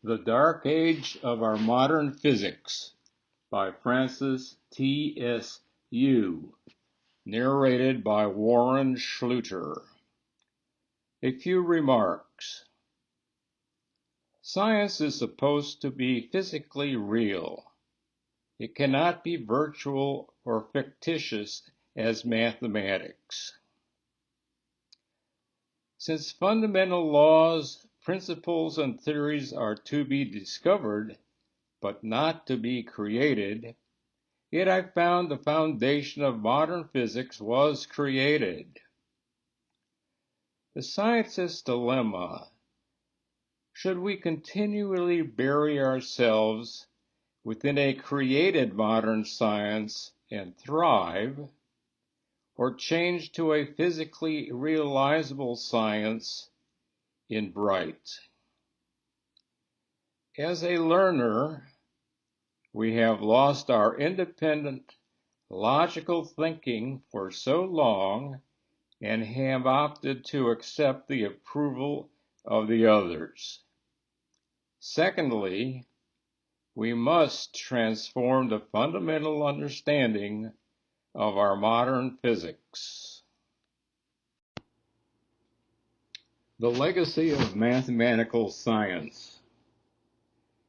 The Dark Age of Our Modern Physics by Francis T.S. Yu, narrated by Warren Schlueter. A few remarks. Science is supposed to be physically real. It cannot be virtual or fictitious as mathematics. Since fundamental laws, principles, and theories are to be discovered, but not to be created, yet I found the foundation of modern physics was created. The scientist's dilemma: should we continually bury ourselves within a created modern science and thrive, or change to a physically realizable science in bright? As a learner, we have lost our independent, logical thinking for so long and have opted to accept the approval of the others. Secondly, we must transform the fundamental understanding of our modern physics. The legacy of mathematical science.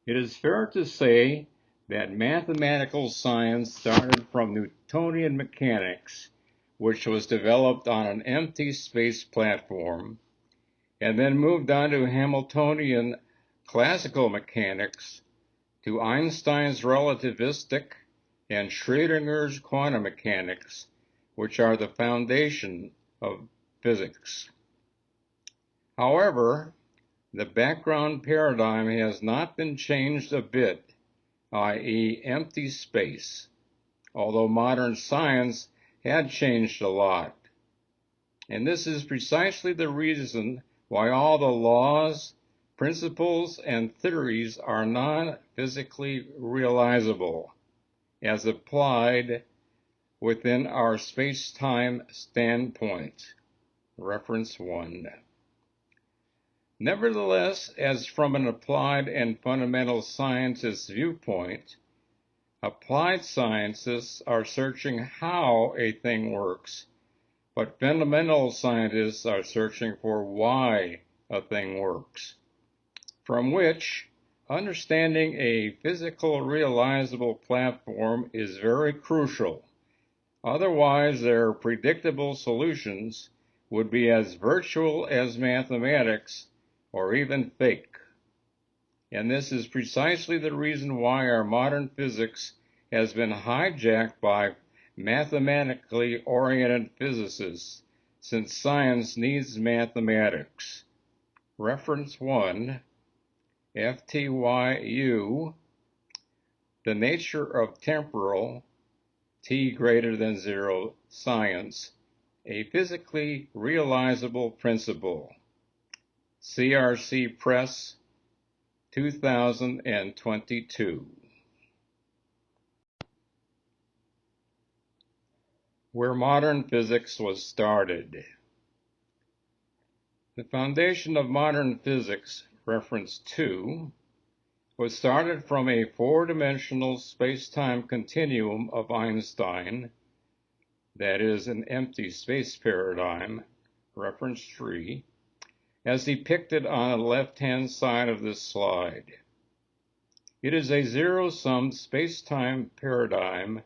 It is fair to say that mathematical science started from Newtonian mechanics, which was developed on an empty space platform, and then moved on to Hamiltonian classical mechanics, to Einstein's relativistic and Schrödinger's quantum mechanics, which are the foundation of physics. However, the background paradigm has not been changed a bit, i.e., empty space, although modern science had changed a lot. And this is precisely the reason why all the laws, principles, and theories are non-physically realizable, as applied within our space-time standpoint. Reference 1. Nevertheless, as from an applied and fundamental scientist's viewpoint, applied scientists are searching how a thing works, but fundamental scientists are searching for why a thing works, from which understanding a physical realizable platform is very crucial. Otherwise, their predictable solutions would be as virtual as mathematics or even fake. And this is precisely the reason why our modern physics has been hijacked by mathematically oriented physicists, since science needs mathematics. Reference 1, FTYU, The Nature of Temporal, T greater than 0, Science, a Physically Realizable Principle. CRC Press, 2022. Where modern physics was started. The foundation of modern physics, reference 2, was started from a four-dimensional space-time continuum of Einstein, that is, an empty space paradigm, reference 3, as depicted on the left-hand side of this slide. It is a zero-sum space-time paradigm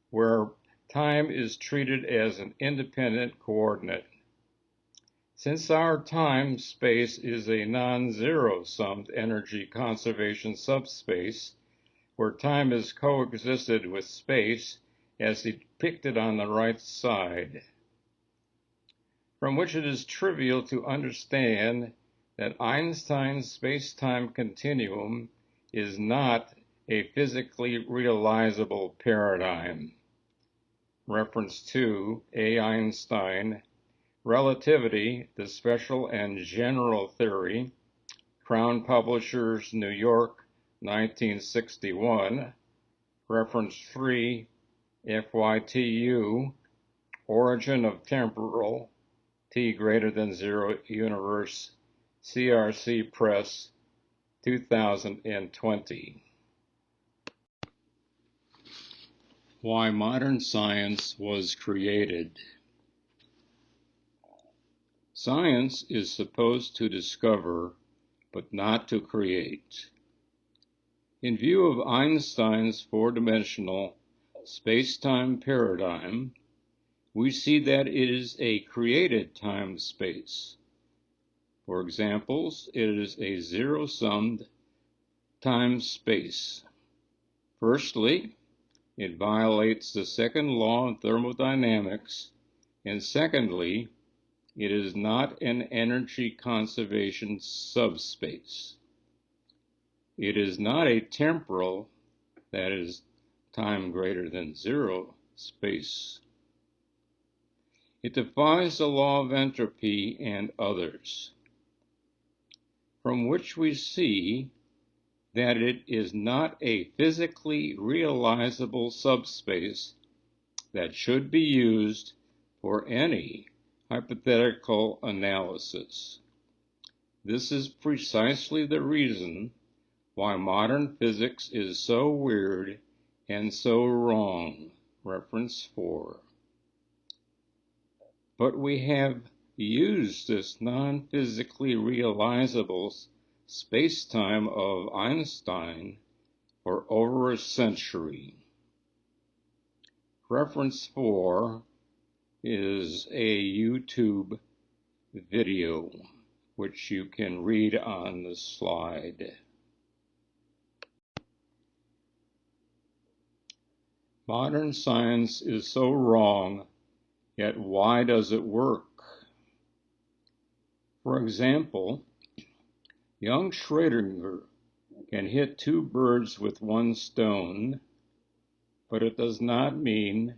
where time is treated as an independent coordinate. Since our time-space is a non-zero-summed energy conservation subspace, where time is coexisted with space, as depicted on the right side, from which it is trivial to understand that Einstein's space-time continuum is not a physically realizable paradigm. Reference 2, A. Einstein, Relativity, the Special and General Theory, Crown Publishers, New York, 1961. Reference 3, FYTU, Origin of Temporal, T greater than 0 Universe, CRC Press, 2020. Why modern science was created. Science is supposed to discover, but not to create. In view of Einstein's four-dimensional space-time paradigm, we see that it is a created time-space. For examples, it is a zero-summed time-space. Firstly, it violates the second law of thermodynamics, and secondly, it is not an energy conservation subspace. It is not a temporal, that is, time greater than zero, space. It defies the law of entropy and others, from which we see that it is not a physically realizable subspace that should be used for any hypothetical analysis. This is precisely the reason why modern physics is so weird and so wrong. Reference 4. But we have used this non-physically realizable space-time of Einstein for over a century. Reference 4 is a YouTube video, which you can read on the slide. Modern science is so wrong, yet why does it work? For example, young Schlueter can hit two birds with one stone, but it does not mean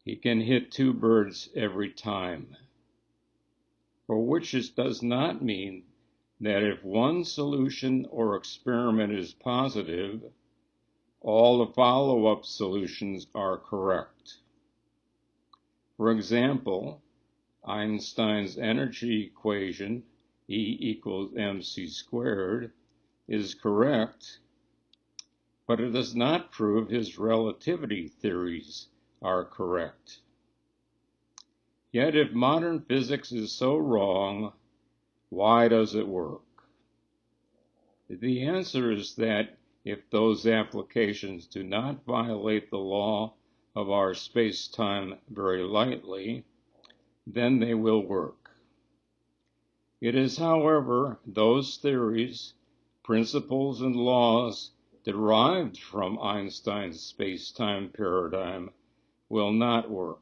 he can hit two birds every time. For which it does not mean that if one solution or experiment is positive, all the follow-up solutions are correct. For example, Einstein's energy equation, E equals mc squared, is correct, but it does not prove his relativity theories are correct. Yet if modern physics is so wrong, why does it work? The answer is that if those applications do not violate the law of our space-time very lightly, then they will work. It is, however, those theories, principles, and laws derived from Einstein's space-time paradigm will not work.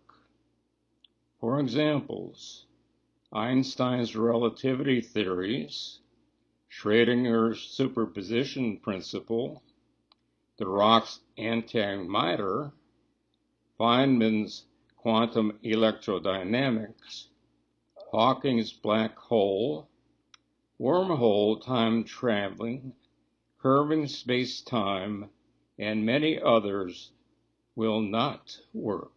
For examples, Einstein's relativity theories, Schrödinger's superposition principle, the rock's antimatter, Feynman's quantum electrodynamics, Hawking's black hole, wormhole time traveling, curving space-time, and many others will not work.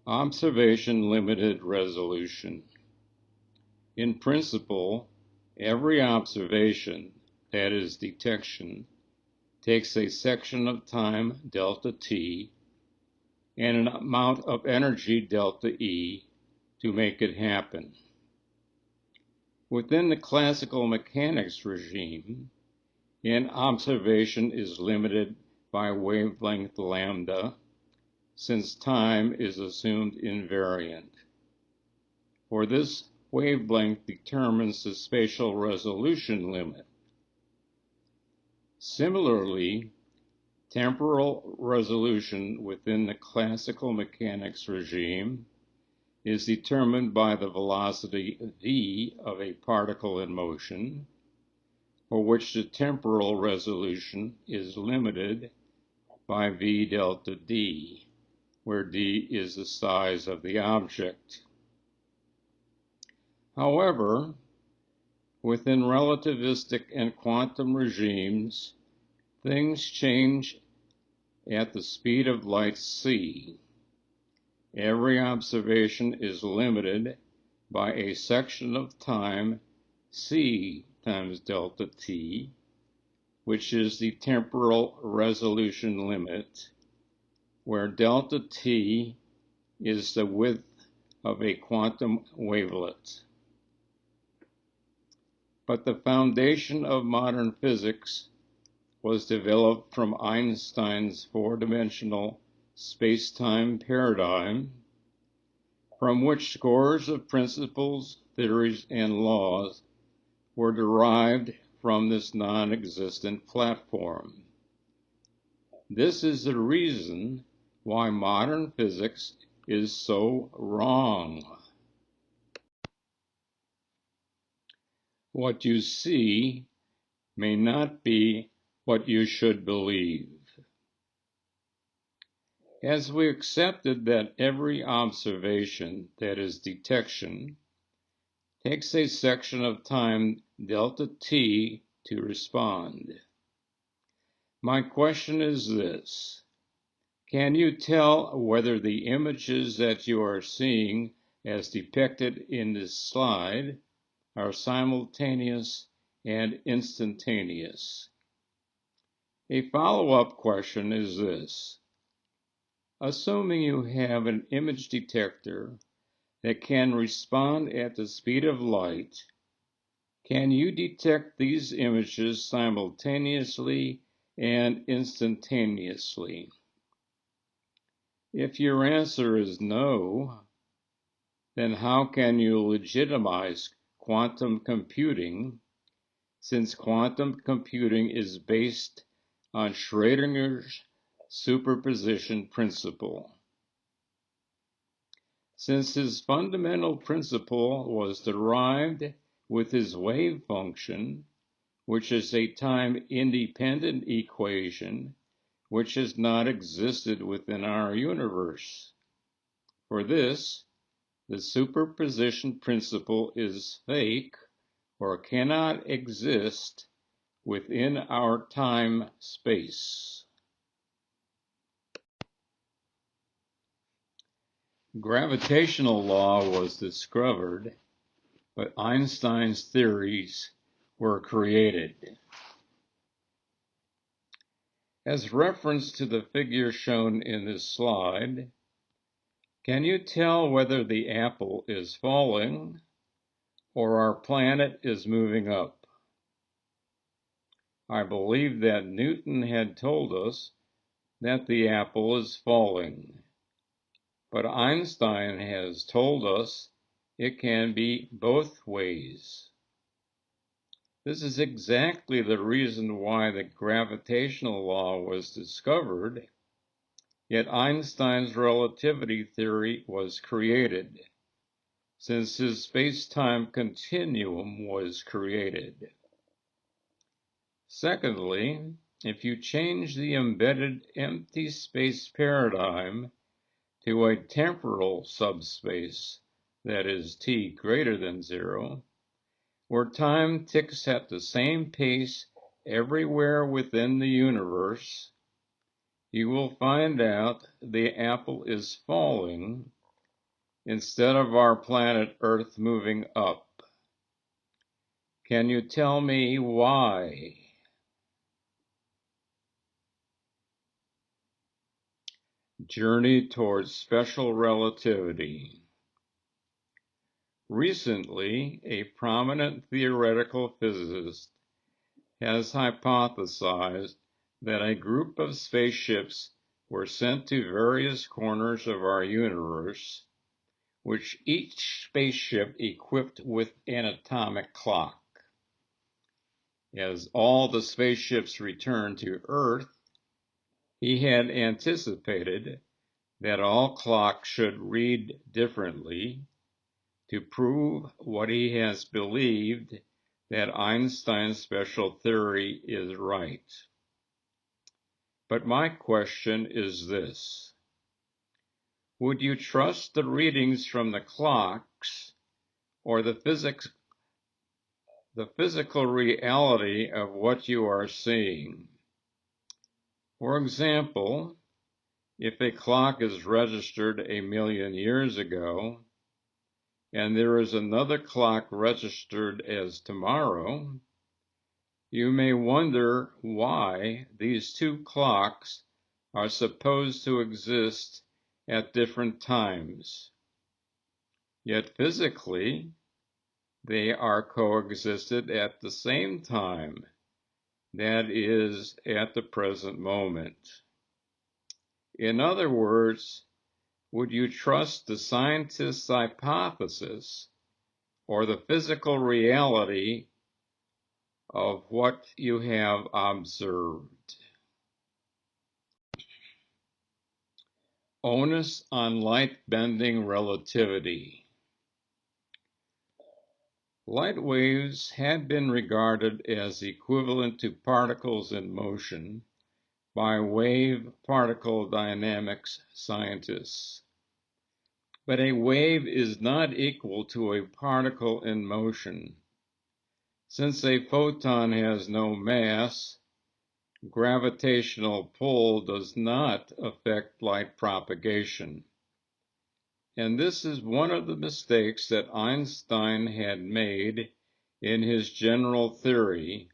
Observation limited resolution. In principle, every observation, that is detection, takes a section of time, delta t, and an amount of energy, delta E, to make it happen. Within the classical mechanics regime, an observation is limited by wavelength lambda, since time is assumed invariant. For this wavelength determines the spatial resolution limit. Similarly, temporal resolution within the classical mechanics regime is determined by the velocity v of a particle in motion, for which the temporal resolution is limited by v delta d, where d is the size of the object. However, within relativistic and quantum regimes, things change at the speed of light c. Every observation is limited by a section of time c times delta t, which is the temporal resolution limit, where delta t is the width of a quantum wavelet. But the foundation of modern physics was developed from Einstein's four-dimensional space-time paradigm, from which scores of principles, theories, and laws were derived from this non-existent platform. This is the reason why modern physics is so wrong. What you see may not be what you should believe. As we accepted that every observation, that is detection, takes a section of time delta t to respond, my question is this: can you tell whether the images that you are seeing as depicted in this slide are simultaneous and instantaneous? A follow-up question is this: assuming you have an image detector that can respond at the speed of light, can you detect these images simultaneously and instantaneously? If your answer is no, then how can you legitimize quantum computing, since quantum computing is based on Schrödinger's superposition principle? Since his fundamental principle was derived with his wave function, which is a time-independent equation which has not existed within our universe. For this, the superposition principle is fake or cannot exist within our time-space. Gravitational law was discovered, but Einstein's theories were created. As reference to the figure shown in this slide, can you tell whether the apple is falling or our planet is moving up? I believe that Newton had told us that the apple is falling, but Einstein has told us it can be both ways. This is exactly the reason why the gravitational law was discovered, yet Einstein's relativity theory was created, since his space-time continuum was created. Secondly, if you change the embedded empty space paradigm to a temporal subspace, that is t greater than 0, where time ticks at the same pace everywhere within the universe, you will find out the apple is falling instead of our planet Earth moving up. Can you tell me why? Journey towards special relativity. Recently, a prominent theoretical physicist has hypothesized that a group of spaceships were sent to various corners of our universe, which each spaceship equipped with an atomic clock. As all the spaceships returned to Earth, he had anticipated that all clocks should read differently to prove what he has believed, that Einstein's special theory is right. But my question is this: would you trust the readings from the clocks or the physical reality of what you are seeing? For example, if a clock is registered 1,000,000 years ago, and there is another clock registered as tomorrow, you may wonder why these two clocks are supposed to exist at different times. Yet physically, they are coexisted at the same time, that is, at the present moment. In other words, would you trust the scientist's hypothesis or the physical reality of what you have observed? Onus on light-bending relativity. Light waves had been regarded as equivalent to particles in motion by wave-particle dynamics scientists. But a wave is not equal to a particle in motion. Since a photon has no mass, gravitational pull does not affect light propagation. And this is one of the mistakes that Einstein had made in his general theory,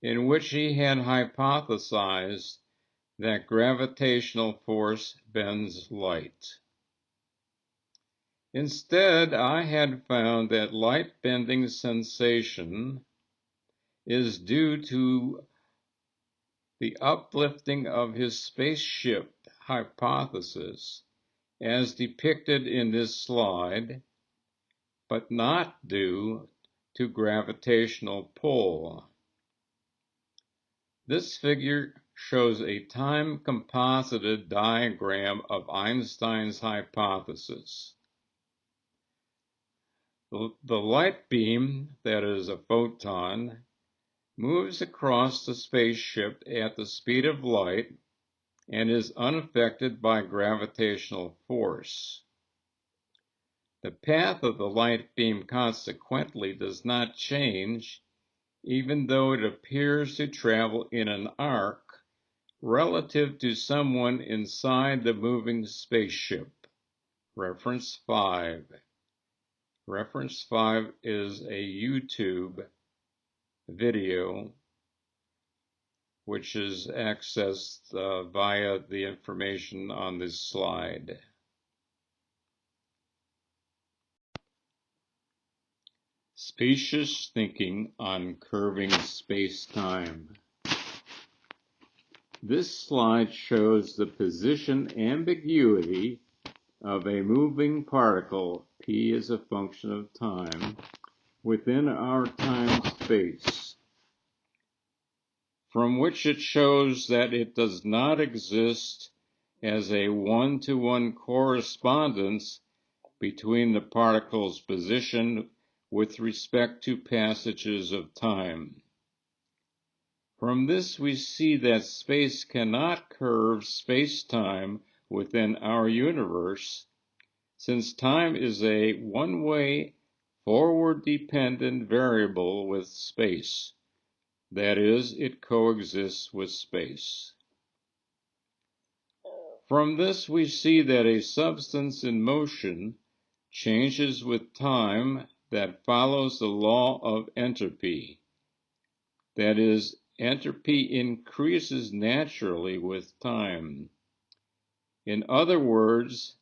in which he had hypothesized that gravitational force bends light. Instead, I had found that light-bending sensation is due to the uplifting of his spaceship hypothesis, as depicted in this slide, but not due to gravitational pull. This figure shows a time-composited diagram of Einstein's hypothesis. The light beam, that is a photon, moves across the spaceship at the speed of light and is unaffected by gravitational force. The path of the light beam consequently does not change, even though it appears to travel in an arc relative to someone inside the moving spaceship. Reference 5. Reference 5 is a YouTube video which is accessed via the information on this slide. Specious thinking on curving space-time. This slide shows the position ambiguity of a moving particle, p is a function of time, within our time-space, from which it shows that it does not exist as a one-to-one correspondence between the particle's position with respect to passages of time. From this we see that space cannot curve space-time within our universe, since time is a one-way, forward-dependent variable with space. That is, it coexists with space. From this we see that a substance in motion changes with time that follows the law of entropy. That is, entropy increases naturally with time. In other words,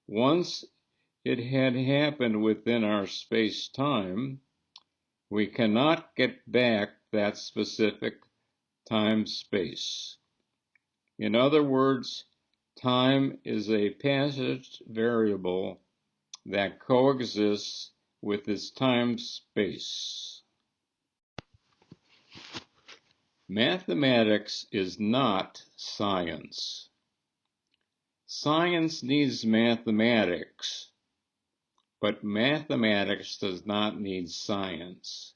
once it had happened within our space-time, we cannot get back that specific time-space. In other words, time is a passage variable that coexists with its time-space. Mathematics is not science. Science needs mathematics, but mathematics does not need science.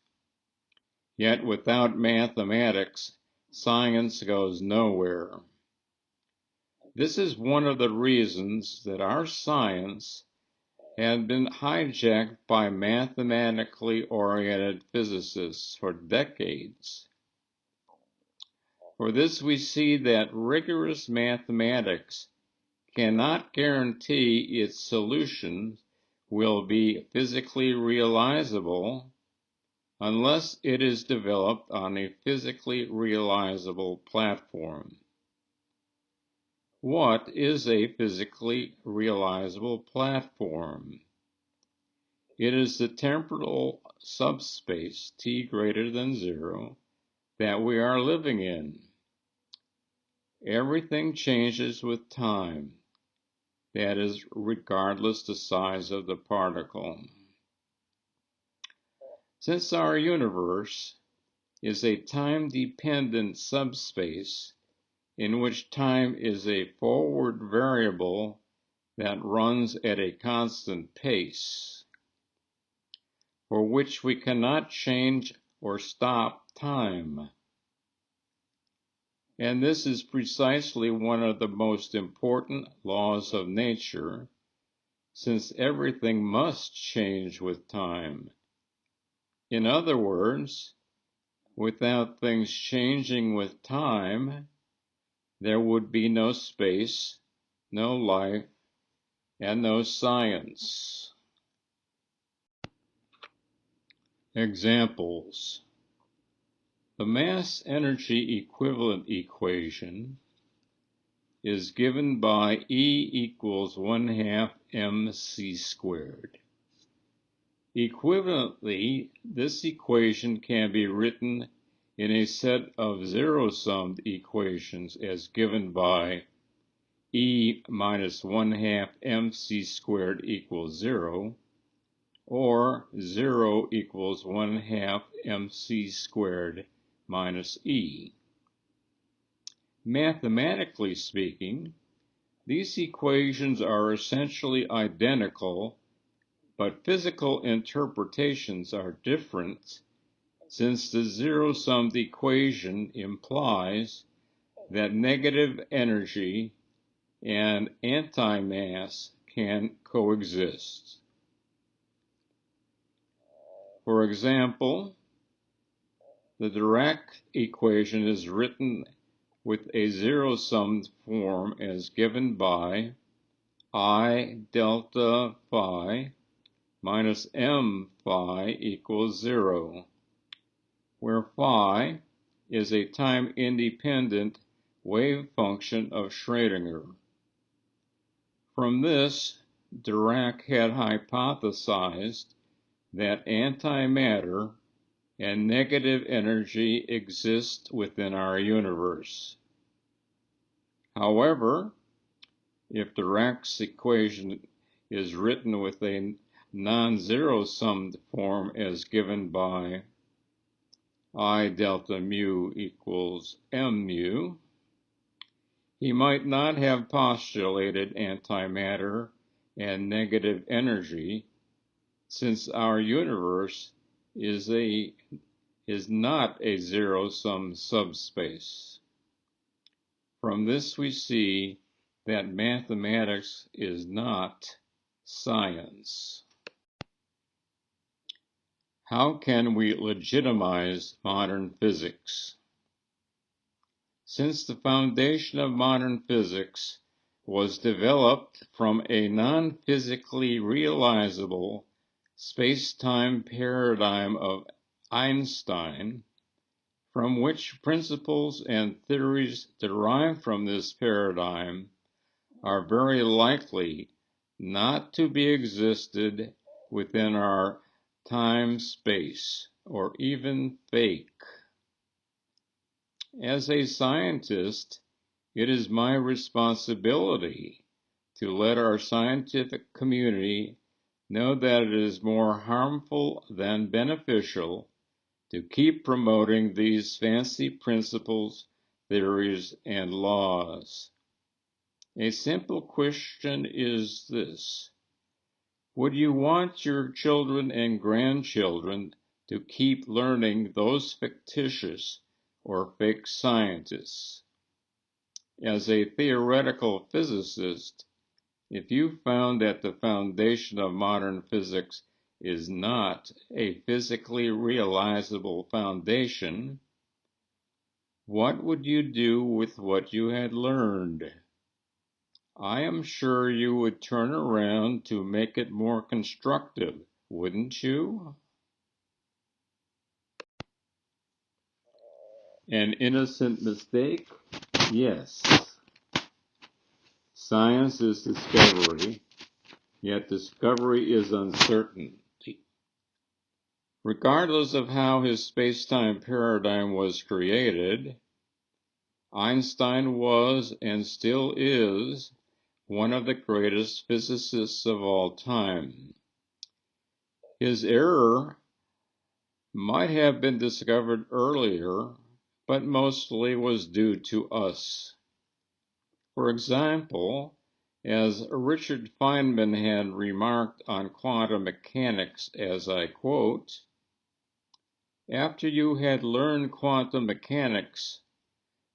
Yet without mathematics, science goes nowhere. This is one of the reasons that our science had been hijacked by mathematically oriented physicists for decades. For this we see that rigorous mathematics cannot guarantee its solutions will be physically realizable unless it is developed on a physically realizable platform. What is a physically realizable platform? It is the temporal subspace t greater than 0 that we are living in. Everything changes with time, that is, regardless the size of the particle. Since our universe is a time-dependent subspace in which time is a forward variable that runs at a constant pace, for which we cannot change or stop time. And this is precisely one of the most important laws of nature, since everything must change with time. In other words, without things changing with time, there would be no space, no life, and no science. Examples. The mass-energy equivalent equation is given by E equals 1/2 mc squared. Equivalently, this equation can be written in a set of zero-summed equations as given by E minus 1/2 mc squared equals 0, or 0 equals 1/2 mc squared minus E. Mathematically speaking, these equations are essentially identical, but physical interpretations are different, since the zero-summed equation implies that negative energy and antimass can coexist. For example, the Dirac equation is written with a zero-summed form as given by I delta phi minus m phi equals 0, where phi is a time-independent wave function of Schrödinger. From this, Dirac had hypothesized that antimatter and negative energy exist within our universe. However, if Dirac's equation is written with a non-zero-summed form as given by I delta mu equals m mu, he might not have postulated antimatter and negative energy, since our universe is not a zero-sum subspace. From this we see that mathematics is not science. How can we legitimize modern physics? Since the foundation of modern physics was developed from a non-physically realizable space-time paradigm of Einstein, from which principles and theories derived from this paradigm are very likely not to be existed within our time-space, or even fake. As a scientist, it is my responsibility to let our scientific community know that it is more harmful than beneficial to keep promoting these fancy principles, theories, and laws. A simple question is this: would you want your children and grandchildren to keep learning those fictitious or fake scientists? As a theoretical physicist, if you found that the foundation of modern physics is not a physically realizable foundation, what would you do with what you had learned? I am sure you would turn around to make it more constructive, wouldn't you? An innocent mistake? Yes. Science is discovery, yet discovery is uncertainty. Regardless of how his space-time paradigm was created, Einstein was and still is one of the greatest physicists of all time. His error might have been discovered earlier, but mostly was due to us. For example, as Richard Feynman had remarked on quantum mechanics, as I quote, "After you had learned quantum mechanics,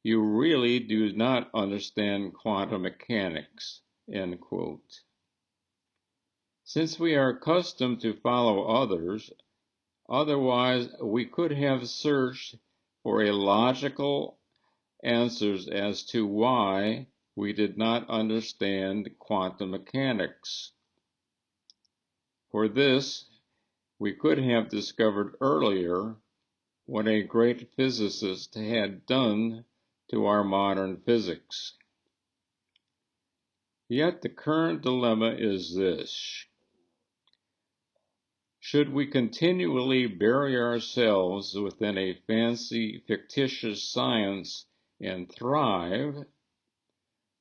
you really do not understand quantum mechanics," end quote. Since we are accustomed to follow others, otherwise we could have searched for a logical answers as to why we did not understand quantum mechanics. For this, we could have discovered earlier what a great physicist had done to our modern physics. Yet the current dilemma is this: should we continually bury ourselves within a fancy, fictitious science and thrive,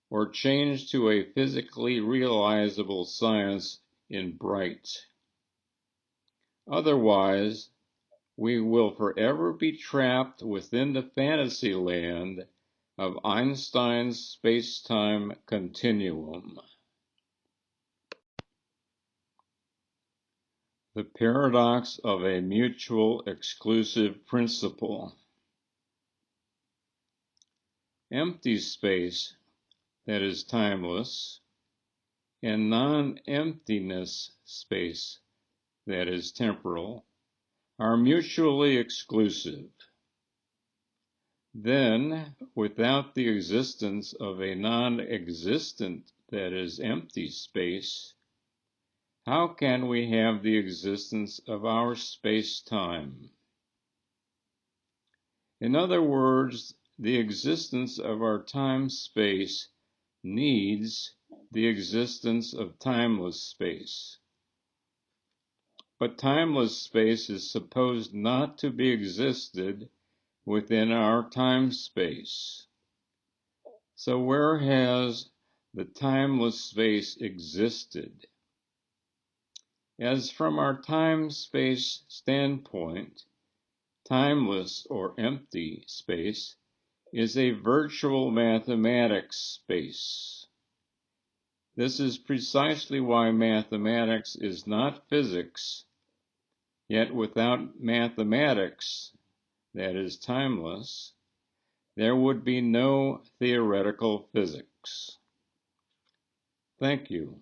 or change to a physically realizable science in bright? Otherwise, we will forever be trapped within the fantasy land of Einstein's space-time continuum. The paradox of a mutual exclusive principle. Empty space, that is timeless, and non-emptiness space, that is temporal, are mutually exclusive. Then, without the existence of a non-existent, that is empty space, how can we have the existence of our space-time? In other words, the existence of our time-space needs the existence of timeless space. But timeless space is supposed not to be existed within our time-space. So where has the timeless space existed? As from our time-space standpoint, timeless or empty space is a virtual mathematics space. This is precisely why mathematics is not physics, yet without mathematics, that is timeless, there would be no theoretical physics. Thank you.